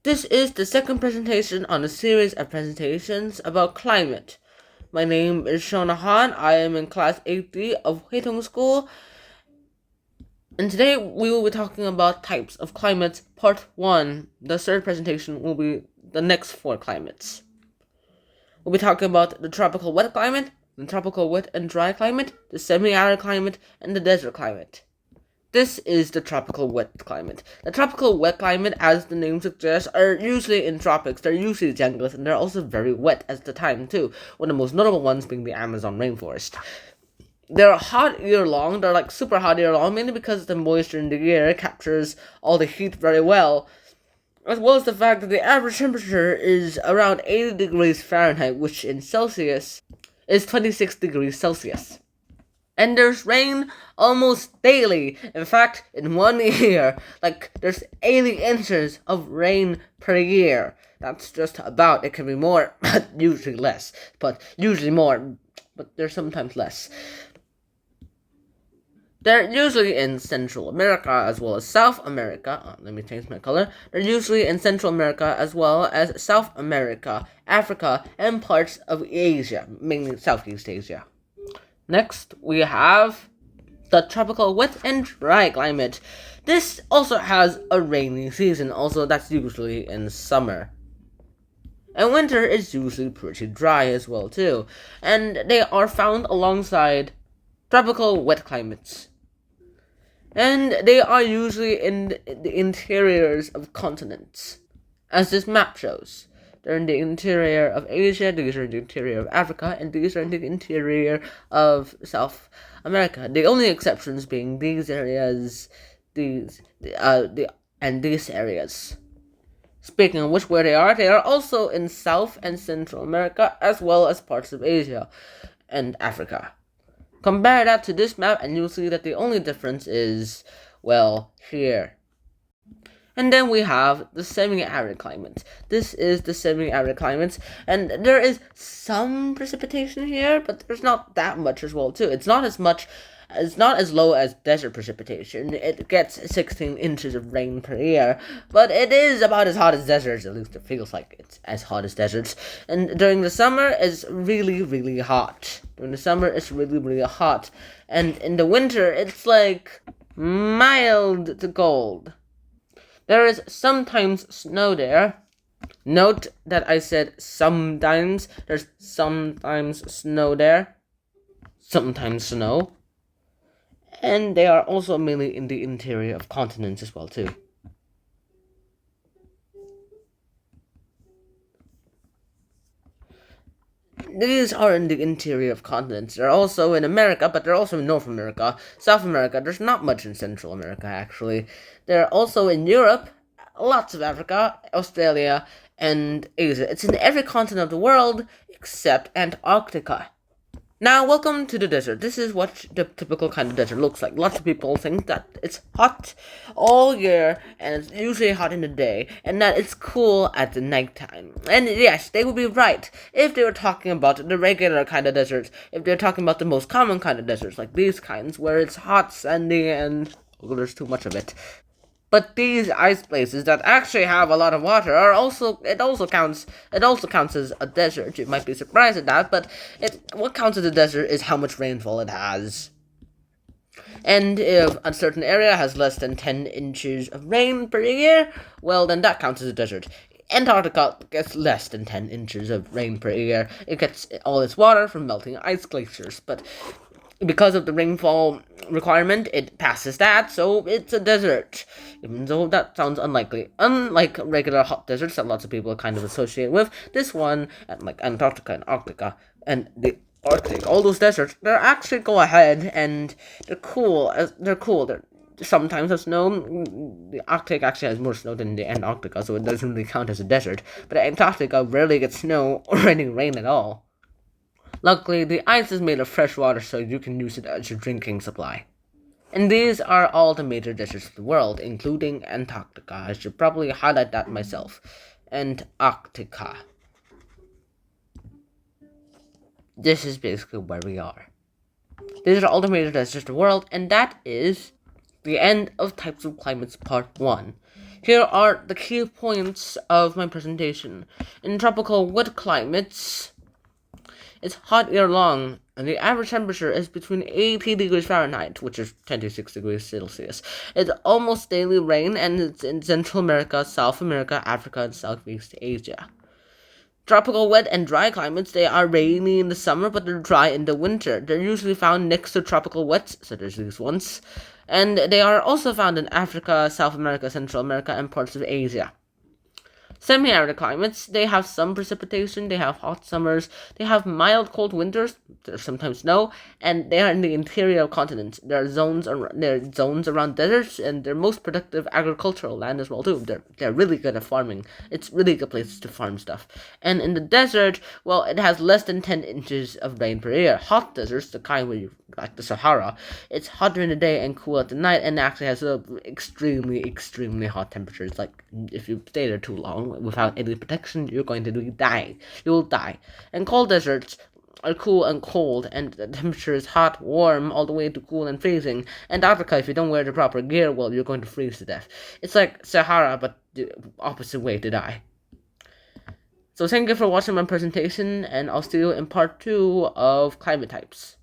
This is the second presentation on a series of presentations about climate. My name is Shona Han. I am in class 8D of Huitong School, and today we will be talking about types of climates, part 1. The third presentation will be the next 4 climates. We'll be talking about the tropical wet climate, the tropical wet and dry climate, the semi-arid climate, and the desert climate. This is the tropical wet climate. The tropical wet climate, as the name suggests, are usually in tropics. They're usually jungles, and they're also very wet at the time too, one of the most notable ones being the Amazon rainforest. They're hot year-long. They're like super hot year-long, mainly because the moisture in the air captures all the heat very well, as well as the fact that the average temperature is around 80 degrees Fahrenheit, which in Celsius is 26 degrees Celsius. And there's rain almost daily. In fact, in 1 year, there's 80 inches of rain per year. That's just about. It can be more, but usually less. But usually more, but there's sometimes less. They're usually in Central America as well as South America. Let me change my color. They're usually in Central America as well as South America, Africa, and parts of Asia, mainly Southeast Asia. Next, we have the tropical wet and dry climate. This also has a rainy season, also that's usually in summer. And winter is usually pretty dry as well too. And they are found alongside tropical wet climates. And they are usually in the interiors of continents, as this map shows. They're in the interior of Asia, these are in the interior of Africa, and these are in the interior of South America. The only exceptions being these areas, these areas. Speaking of which, where they are also in South and Central America, as well as parts of Asia and Africa. Compare that to this map, and you'll see that the only difference is, well, here. And then we have the semi-arid climate. This is the semi-arid climate, and there is some precipitation here, but there's not that much as well too. It's not as low as desert precipitation. It gets 16 inches of rain per year, but it is about as hot as deserts. At least it feels like it's as hot as deserts. And during the summer, it's really, really hot. During the summer, it's really, really hot. And in the winter, it's like mild to cold. There is sometimes snow there. Note that I said sometimes. There's sometimes snow there. Sometimes snow. And they are also mainly in the interior of continents as well too. These are in the interior of continents. They're also in America, but they're also in North America. South America, there's not much in Central America, actually. They're also in Europe, lots of Africa, Australia, and Asia. It's in every continent of the world except Antarctica. Now, welcome to the desert. This is what the typical kind of desert looks like. Lots of people think that it's hot all year, and it's usually hot in the day, and that it's cool at the nighttime. And yes, they would be right if they were talking about the regular kind of deserts, if they're talking about the most common kind of deserts, like these kinds, where it's hot, sandy, and there's too much of it. But these ice places that actually have a lot of water are also counts as a desert. You might be surprised at that, but what counts as a desert is how much rainfall it has. And if a certain area has less than 10 inches of rain per year, well, then that counts as a desert. Antarctica gets less than 10 inches of rain per year. It gets all its water from melting ice glaciers, but because of the rainfall requirement, it passes that, so it's a desert. Even though that sounds unlikely. Unlike regular hot deserts that lots of people kind of associate with, this one, like Antarctica and Arctica, and the Arctic, all those deserts, they actually go ahead and they're cool. Sometimes have snow. The Arctic actually has more snow than the Antarctica, so it doesn't really count as a desert. But Antarctica rarely gets snow or any rain at all. Luckily, the ice is made of fresh water, so you can use it as your drinking supply. And these are all the major deserts of the world, including Antarctica. I should probably highlight that myself. Antarctica. This is basically where we are. These are all the major deserts of the world, and that is the end of Types of Climates Part 1. Here are the key points of my presentation. In tropical wet climates, it's hot year long, and the average temperature is between 80 degrees Fahrenheit, which is 26 degrees Celsius. It's almost daily rain, and it's in Central America, South America, Africa, and Southeast Asia. Tropical wet and dry climates, they are rainy in the summer, but they're dry in the winter. They're usually found next to tropical wets, such as these ones, and they are also found in Africa, South America, Central America, and parts of Asia. Semi-arid climates, they have some precipitation, they have hot summers, they have mild cold winters, there's sometimes snow, and they are in the interior of continents. There are zones around deserts, and they're most productive agricultural land as well too. They're really good at farming. It's really good places to farm stuff. And in the desert, well, it has less than 10 inches of rain per year. Hot deserts, the kind where you like the Sahara, it's hot during the day and cool at the night, and actually has extremely hot temperatures. Like, if you stay there too long without any protection, you're going to die. You will die. And cold deserts are cool and cold, and the temperature is hot, warm, all the way to cool and freezing. Antarctica, if you don't wear the proper gear, well, you're going to freeze to death. It's like Sahara, but the opposite way to die. So thank you for watching my presentation, and I'll see you in part 2 of climate types.